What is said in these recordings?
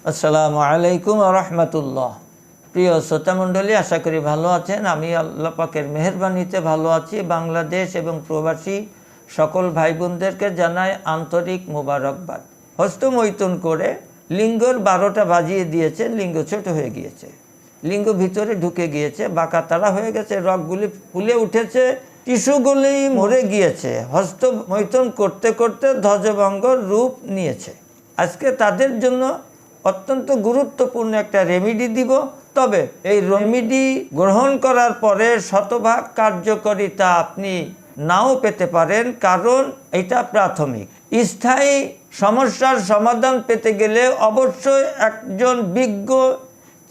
আসসালামু আলাইকুম ওয়া রাহমাতুল্লাহ। প্রিয় শ্রোতামণ্ডলী, আশা করি ভালো আছেন। আমি আল্লাহ পাকের মেহেরবানিতে ভালো আছি। বাংলাদেশ এবং প্রবাসী সকল ভাই বোনদেরকে জানাই আন্তরিক মোবারকবাদ। হস্তমৈথুন করে লিঙ্গর 12টা বাজিয়ে দিয়েছে, লিঙ্গ ছোট হয়ে গিয়েছে, লিঙ্গ ভিতরে ঢুকে গিয়েছে, বাঁকা তাড়া হয়ে গেছে, রগগুলি ফুলে উঠেছে, টিস্যুগুলি মরে গিয়েছে। হস্তমৈথুন করতে করতে ধ্বজভঙ্গর রূপ নিয়েছে। আজকে তাদের জন্য অত্যন্ত গুরুত্বপূর্ণ একটা রেমেডি দিব। তবে এই রেমেডি গ্রহণ করার পরে শতভাগ কার্যকারিতা আপনি নাও পেতে পারেন, কারণ এটা প্রাথমিক। স্থায়ী সমস্যার সমাধান পেতে গেলে অবশ্যই একজন বিজ্ঞ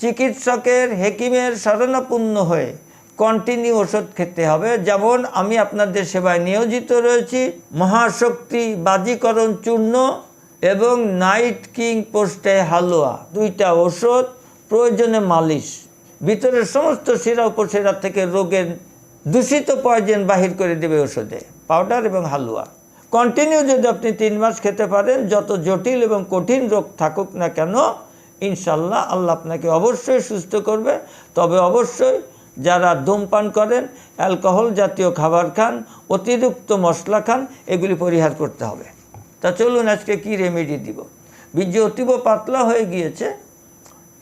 চিকিৎসকের, হেকিমের শরণাপন্ন হয়ে কন্টিনিউ ওষুধ খেতে হবে। যেমন আমি আপনাদের সেবায় নিয়োজিত রয়েছি। মহাশক্তি বাজিকরণ চূর্ণ এবং নাইট কিং পোস্টে হালুয়া, 2টা ওষুধ, প্রয়োজনে মালিশ, ভিতরের সমস্ত শিরা উপশিরা থেকে রোগের দূষিত পয়জন বাহির করে দেবে ওষুধে, পাউডার এবং হালুয়া। কন্টিনিউ যদি আপনি 3 মাস খেতে পারেন, যত জটিল এবং কঠিন রোগ থাকুক না কেন, ইনশাল্লাহ আল্লাহ আপনাকে অবশ্যই সুস্থ করবে। তবে অবশ্যই যারা ধূমপান করেন, অ্যালকোহল জাতীয় খাবার খান, অতিরিক্ত মশলা খান, এগুলি পরিহার করতে হবে। তা চলুন আজকে কি রেমেডি দিব। বীর্য অতীব পাতলা হয়ে গিয়েছে,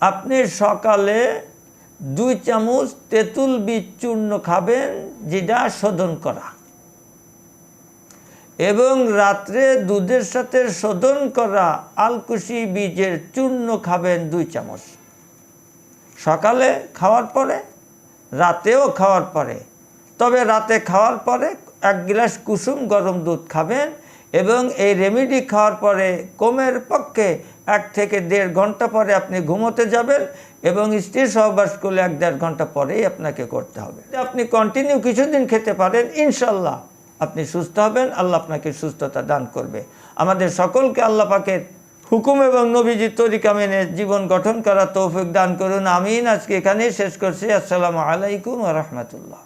আপনি সকালে 2 চামচ তেঁতুল বীজ চূর্ণ খাবেন, যেটা শোধন করা, এবং রাত্রে দুধের সাথে শোধন করা আলকুশি বীজের চূর্ণ খাবেন 2 চামচ। সকালে খাওয়ার পরে, রাতেও খাওয়ার পরে। তবে রাতে খাওয়ার পরে 1 গ্লাস কুসুম গরম দুধ খাবেন, এবং এই রেমেডি খাওয়ার পরে কমের পক্ষে 1 থেকে 1.5 ঘন্টা পরে আপনি ঘুমোতে যাবেন, এবং স্ত্রী সহবাস করলে 1-1.5 ঘন্টা পরেই আপনাকে করতে হবে। আপনি কন্টিনিউ কিছুদিন খেতে পারেন, ইনশাল্লাহ আপনি সুস্থ হবেন, আল্লাহ আপনাকে সুস্থতা দান করবে। আমাদের সকলকে আল্লাহ পাকের হুকুম এবং নবীজির তরিকা মেনে জীবন গঠন করা তৌফিক দান করুন, আমিন। আজকে এখানেই শেষ করছি। আসসালামু আলাইকুম ওয়া রাহমাতুল্লাহ।